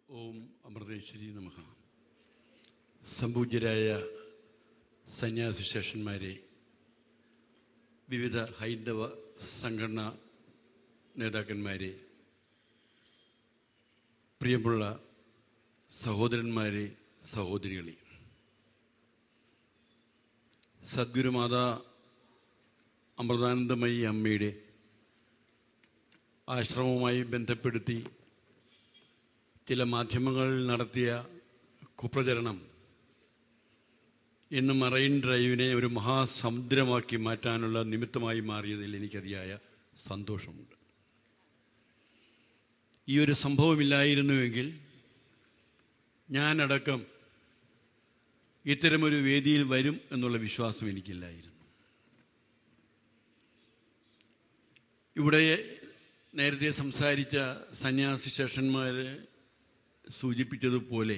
ഓം അമൃതേശ്വരി നമഃ. സംപൂജ്യരായ സന്യാസിശേഷന്മാരെ, വിവിധ ഹൈന്ദവ സംഘടനാ നേതാക്കന്മാരെ, പ്രിയമുള്ള സഹോദരന്മാരെ, സഹോദരികളെ, സദ്ഗുരുമാതാ അമൃതാനന്ദമയി അമ്മയുടെ ആശ്രമവുമായി ബന്ധപ്പെടുത്തി ചില മാധ്യമങ്ങൾ നടത്തിയ കുപ്രചരണം ഇന്ന് മറൈൻ ഡ്രൈവിനെ ഒരു മഹാസമുദ്രമാക്കി മാറ്റാനുള്ള നിമിത്തമായി മാറിയതിൽ എനിക്കതിയായ സന്തോഷമുണ്ട്. ഈ ഒരു സംഭവമില്ലായിരുന്നുവെങ്കിൽ ഞാനടക്കം ഇത്തരമൊരു വേദിയിൽ വരും എന്നുള്ള വിശ്വാസം എനിക്കില്ലായിരുന്നു. ഇവിടെ നേരത്തെ സംസാരിച്ച സന്യാസി ശേഷന്മാരെ സൂചിപ്പിച്ചതുപോലെ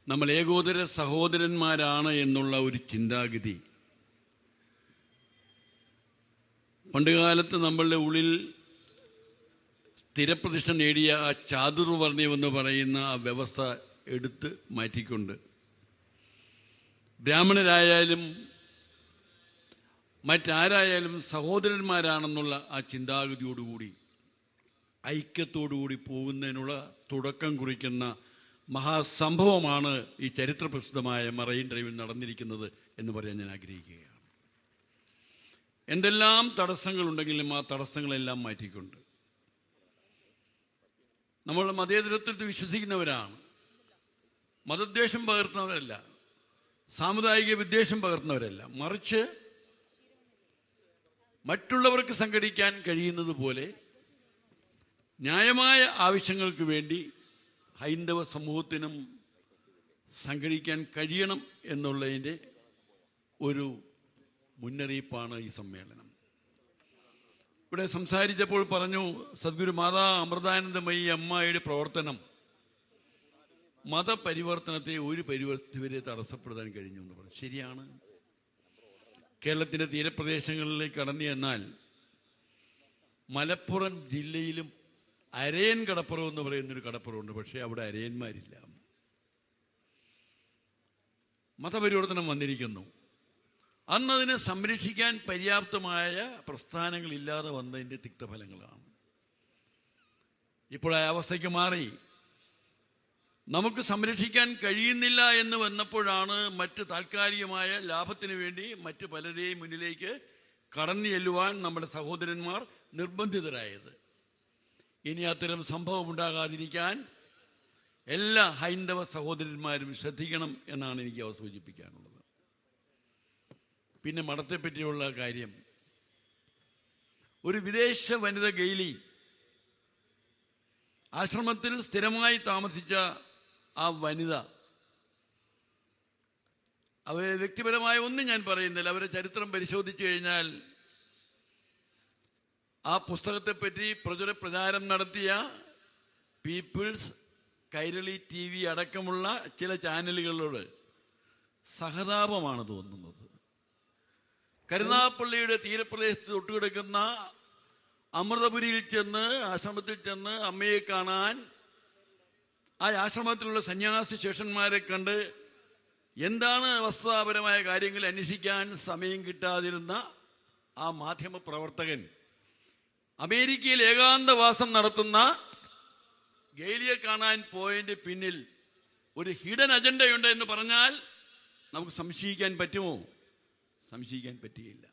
നമ്മൾ ഏകോദര സഹോദരന്മാരാണ് എന്നുള്ള ഒരു ചിന്താഗതി പണ്ടുകാലത്ത് നമ്മളുടെ ഉള്ളിൽ സ്ഥിരപ്രതിഷ്ഠ നേടിയ ആ ചാതുർവർണ്ണ്യമെന്ന് പറയുന്ന ആ വ്യവസ്ഥ എടുത്ത് മാറ്റിക്കൊണ്ട് ബ്രാഹ്മണരായാലും മറ്റാരായാലും സഹോദരന്മാരാണെന്നുള്ള ആ ചിന്താഗതിയോടുകൂടി ഐക്യത്തോടുകൂടി പോകുന്നതിനുള്ള തുടക്കം കുറിക്കുന്ന മഹാസംഭവമാണ് ഈ ചരിത്രപ്രസിദ്ധമായ മറൈൻ ഡ്രൈവിൽ നടന്നിരിക്കുന്നത് എന്ന് പറയാൻ ഞാൻ ആഗ്രഹിക്കുകയാണ്. എന്തെല്ലാം തടസ്സങ്ങളുണ്ടെങ്കിലും ആ തടസ്സങ്ങളെല്ലാം മാറ്റിക്കൊണ്ട് നമ്മൾ മതേതരത്വത്തിൽ വിശ്വസിക്കുന്നവരാണ്. മതദ്വേഷം പകർത്തുന്നവരല്ല, സാമുദായിക വിദ്വേഷം പകർത്തുന്നവരല്ല, മറിച്ച് മറ്റുള്ളവർക്ക് സംഘടിക്കാൻ കഴിയുന്നത് പോലെ ന്യായമായ ആവശ്യങ്ങൾക്ക് വേണ്ടി ഹൈന്ദവ സമൂഹത്തിനും സംഘടിക്കാൻ കഴിയണം എന്നുള്ളതിൻ്റെ ഒരു മുന്നറിയിപ്പാണ് ഈ സമ്മേളനം. ഇവിടെ സംസാരിച്ചപ്പോൾ പറഞ്ഞു, സദ്ഗുരു മാതാ അമൃതാനന്ദമയി അമ്മയുടെ പ്രവർത്തനം മതപരിവർത്തനത്തെ ഒരു പരിവർത്തി തടസ്സപ്പെടുത്താൻ കഴിഞ്ഞു എന്ന് പറഞ്ഞു. ശരിയാണ്. കേരളത്തിൻ്റെ തീരപ്രദേശങ്ങളിലേക്ക് കടന്നു ചെന്നാൽ മലപ്പുറം ജില്ലയിലും അരയൻ കടപ്പുറം എന്ന് പറയുന്നൊരു കടപ്പുറമുണ്ട്. പക്ഷേ അവിടെ അരയന്മാരില്ല. മതപരിവർത്തനം വന്നിരിക്കുന്നു. അന്നതിനെ സംരക്ഷിക്കാൻ പര്യാപ്തമായ പ്രസ്ഥാനങ്ങളില്ലാതെ വന്നതിൻ്റെ തിക്തഫലങ്ങളാണ്. ഇപ്പോൾ ആ അവസ്ഥയ്ക്ക് മാറി. നമുക്ക് സംരക്ഷിക്കാൻ കഴിയുന്നില്ല എന്ന് വന്നപ്പോഴാണ് മറ്റ് താൽക്കാലികമായ ലാഭത്തിന് വേണ്ടി മറ്റ് പലരെയും മുന്നിലേക്ക് കടന്നു ചെല്ലുവാൻ നമ്മുടെ സഹോദരന്മാർ നിർബന്ധിതരായത്. ഇനി അത്തരം സംഭവം ഉണ്ടാകാതിരിക്കാൻ എല്ലാ ഹൈന്ദവ സഹോദരന്മാരും ശ്രദ്ധിക്കണം എന്നാണ് എനിക്ക് അവ സൂചിപ്പിക്കാനുള്ളത്. പിന്നെ മഠത്തെപ്പറ്റിയുള്ള കാര്യം, ഒരു വിദേശ വനിത ഗെയിലി ആശ്രമത്തിൽ സ്ഥിരമായി താമസിച്ച ആ വനിത, അവരെ വ്യക്തിപരമായ ഒന്നും ഞാൻ പറയുന്നില്ല, അവരെ ചരിത്രം പരിശോധിച്ചു കഴിഞ്ഞാൽ ആ പുസ്തകത്തെപ്പറ്റി പ്രചാരം നടത്തിയ പീപ്പിൾസ്, കൈരളി TV അടക്കമുള്ള ചില ചാനലുകളോട് സഹതാപമാണ് തോന്നുന്നത്. കരുനാഗപ്പള്ളിയുടെ തീരപ്രദേശത്ത് തൊട്ടുകിടക്കുന്ന അമൃതപുരിയിൽ ചെന്ന്, ആശ്രമത്തിൽ ചെന്ന് അമ്മയെ കാണാൻ ആ ആശ്രമത്തിലുള്ള സന്യാസി ശേഷന്മാരെ കണ്ട് എന്താണ് വസ്തുതാപരമായ കാര്യങ്ങൾ അന്വേഷിക്കാൻ സമയം കിട്ടാതിരുന്ന ആ മാധ്യമ പ്രവർത്തകൻ അമേരിക്കയിൽ ഏകാന്തവാസം നടത്തുന്ന ഗെയിലിയെ കാണാൻ പോയതിൻ്റെ പിന്നിൽ ഒരു ഹിഡൻ അജണ്ടയുണ്ട് എന്ന് പറഞ്ഞാൽ നമുക്ക് സംശയിക്കാൻ പറ്റുമോ? സംശയിക്കാൻ പറ്റുകയില്ല.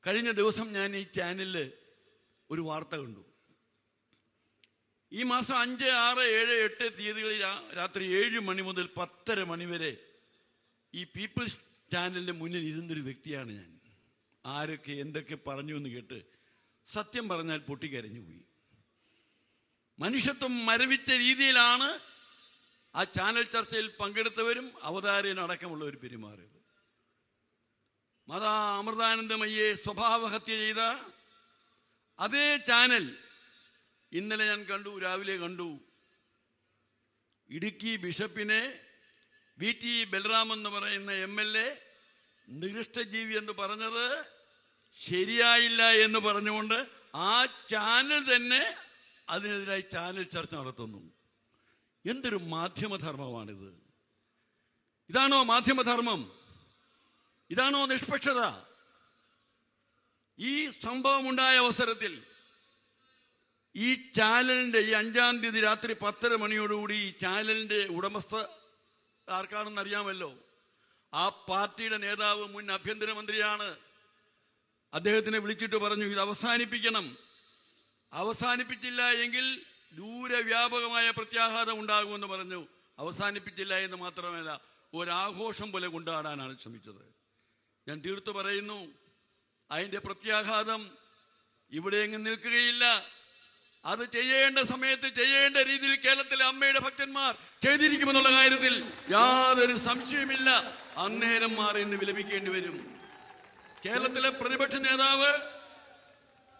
കഴിഞ്ഞ ദിവസം ഞാൻ ഈ ചാനലിൽ ഒരു വാർത്ത കണ്ടു. ഈ മാസം 5, 6, 7, 8 തീയതികളിൽ രാത്രി 7 മണി മുതൽ 10:30 മണി വരെ ഈ പീപ്പിൾസ് ചാനലിൻ്റെ മുന്നിൽ ഇരുന്നൊരു വ്യക്തിയാണ് ഞാൻ. ആരൊക്കെ എന്തൊക്കെ പറഞ്ഞു എന്ന് കേട്ട് സത്യം പറഞ്ഞാൽ പൊട്ടിക്കരഞ്ഞുപോയി. മനുഷ്യത്വം മരവിച്ച രീതിയിലാണ് ആ ചാനൽ ചർച്ചയിൽ പങ്കെടുത്തവരും അവതാരകനടക്കമുള്ളവർ പെരുമാറിയത്. മാതാ അമൃതാനന്ദമയ്യെ സ്വഭാവഹത്യ ചെയ്ത അതേ ചാനൽ ഇന്നലെ ഞാൻ കണ്ടു, രാവിലെ കണ്ടു. ഇടുക്കി ബിഷപ്പിനെ VT ബലറാം എന്ന് പറയുന്ന MLA നികൃഷ്ടജീവി എന്ന് പറഞ്ഞത് ശരിയായില്ല എന്ന് പറഞ്ഞുകൊണ്ട് ആ ചാനൽ തന്നെ അതിനെതിരായി ചാനൽ ചർച്ച നടത്തുന്നു. എന്തൊരു മാധ്യമധർമ്മമാണിത്? ഇതാണോ മാധ്യമധർമ്മം? ഇതാണോ നിഷ്പക്ഷത? ഈ സംഭവം ഉണ്ടായ അവസരത്തിൽ ഈ ചാനലിന്റെ ഈ 5-ാം തീയതി രാത്രി 10:30 മണിയോടുകൂടി ഈ ചാനലിന്റെ ഉടമസ്ഥ ആർക്കാണെന്ന് അറിയാമല്ലോ. ആ പാർട്ടിയുടെ നേതാവ് മുൻ ആഭ്യന്തരമന്ത്രിയാണ്. അദ്ദേഹത്തിനെ വിളിച്ചിട്ട് പറഞ്ഞു, ഇത് അവസാനിപ്പിക്കണം, അവസാനിപ്പിച്ചില്ല എങ്കിൽ ദൂരവ്യാപകമായ പ്രത്യാഘാതം ഉണ്ടാകുമെന്ന് പറഞ്ഞു. അവസാനിപ്പിച്ചില്ല എന്ന് മാത്രമല്ല, ഒരാഘോഷം പോലെ കൊണ്ടാടാനാണ് ശ്രമിച്ചത്. ഞാൻ തീർത്തു പറയുന്നു, അതിന്റെ പ്രത്യാഘാതം ഇവിടെയെങ്ങും നിൽക്കുകയില്ല. അത് ചെയ്യേണ്ട സമയത്ത് ചെയ്യേണ്ട രീതിയിൽ കേരളത്തിലെ അമ്മയുടെ ഭക്തന്മാർ ചെയ്തിരിക്കുമെന്നുള്ള കാര്യത്തിൽ യാതൊരു സംശയമില്ല. അന്നേരം മാറി ഇന്ന് വിലപിക്കേണ്ടി വരും. കേരളത്തിലെ പ്രതിപക്ഷ നേതാവ്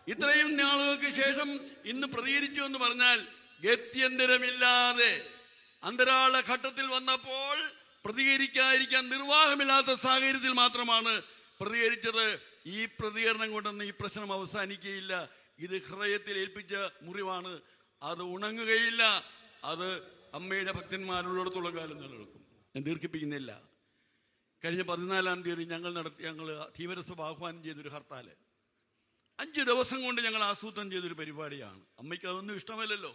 ഇത്രയും നാളുകൾക്ക് ശേഷം ഇന്ന് പ്രതികരിച്ചു എന്ന് പറഞ്ഞാൽ ഗത്യന്തരമില്ലാതെ അന്തരാള ഘട്ടത്തിൽ വന്നപ്പോൾ പ്രതികരിക്കാതിരിക്കാൻ നിർവാഹമില്ലാത്ത സാഹചര്യത്തിൽ മാത്രമാണ് പ്രതികരിച്ചത്. ഈ പ്രതികരണം കൊണ്ടൊന്നും ഈ പ്രശ്നം അവസാനിക്കുകയില്ല. ഇത് ഹൃദയത്തിൽ ഏൽപ്പിച്ച മുറിവാണ്, അത് ഉണങ്ങുകയില്ല. അത് അമ്മയുടെ ഭക്തന്മാരുള്ളിടത്തോളം കാലം നിലനിൽക്കും. ഞാൻ ദീർഘിപ്പിക്കുന്നില്ല. കഴിഞ്ഞ 14-ാം തീയതി ഞങ്ങൾ ധീവരസഭ ആഹ്വാനം ചെയ്തൊരു ഹർത്താല് 5 ദിവസം കൊണ്ട് ഞങ്ങൾ ആസൂത്രണം ചെയ്തൊരു പരിപാടിയാണ്. അമ്മയ്ക്ക് അതൊന്നും ഇഷ്ടമല്ലല്ലോ.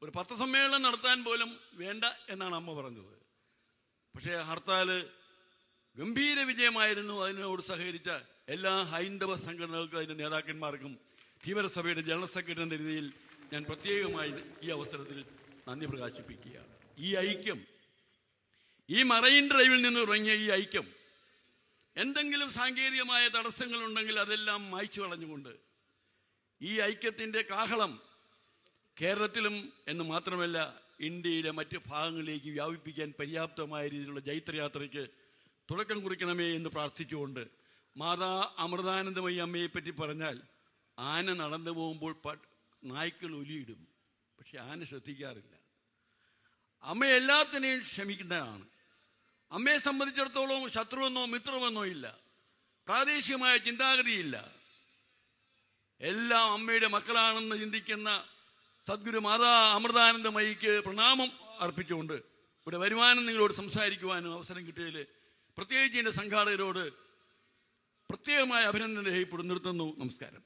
ഒരു പത്രസമ്മേളനം നടത്താൻ പോലും വേണ്ട എന്നാണ് അമ്മ പറഞ്ഞത്. പക്ഷേ ഹർത്താല് ഗംഭീര വിജയമായിരുന്നു. അതിനോട് സഹകരിച്ച എല്ലാ ഹൈന്ദവ സംഘടനകൾക്കും അതിൻ്റെ നേതാക്കന്മാർക്കും ധീവരസഭയുടെ ജനറൽ സെക്രട്ടറി എന്ന രീതിയിൽ ഞാൻ പ്രത്യേകമായി ഈ അവസരത്തിൽ നന്ദി പ്രകാശിപ്പിക്കുകയാണ്. ഈ ഐക്യം, ഈ മറൈൻ ഡ്രൈവിൽ നിന്ന് തുടങ്ങിയ ഈ ഐക്യം, എന്തെങ്കിലും സാങ്കേതികമായ തടസ്സങ്ങളുണ്ടെങ്കിൽ അതെല്ലാം മായ്ച്ചു കളഞ്ഞുകൊണ്ട് ഈ ഐക്യത്തിൻ്റെ കാഹളം കേരളത്തിലും എന്ന് മാത്രമല്ല ഇന്ത്യയുടെ മറ്റ് ഭാഗങ്ങളിലേക്ക് വ്യാപിപ്പിക്കാൻ പര്യാപ്തമായ രീതിയിലുള്ള ജൈത്രയാത്രയ്ക്ക് തുടക്കം കുറിക്കണമേ എന്ന് പ്രാർത്ഥിച്ചുകൊണ്ട്, മാതാ അമൃതാനന്ദമയി അമ്മയെപ്പറ്റി പറഞ്ഞാൽ ആന നടന്നു പോകുമ്പോൾ നായ്ക്കൾ ഒലിയിടും, പക്ഷെ ആന ശ്രദ്ധിക്കാറില്ല. അമ്മ എല്ലാത്തിനെയും ക്ഷമിക്കുന്നതാണ്. അമ്മയെ സംബന്ധിച്ചിടത്തോളം ശത്രുവെന്നോ മിത്രമെന്നോ ഇല്ല, പ്രാദേശികമായ ചിന്താഗതിയില്ല. എല്ലാം അമ്മയുടെ മക്കളാണെന്ന് ചിന്തിക്കുന്ന സദ്ഗുരു മാതാ അമൃതാനന്ദമയിക്ക് പ്രണാമം അർപ്പിച്ചുകൊണ്ട് ഇവിടെ വരുവാനും നിങ്ങളോട് സംസാരിക്കുവാനും അവസരം കിട്ടിയതിൽ പ്രത്യേകിച്ച് എൻ്റെ സംഘാടകരോട് പ്രത്യേകമായ അഭിനന്ദനം രേഖപ്പെടുത്തി നിർത്തുന്നു. നമസ്കാരം.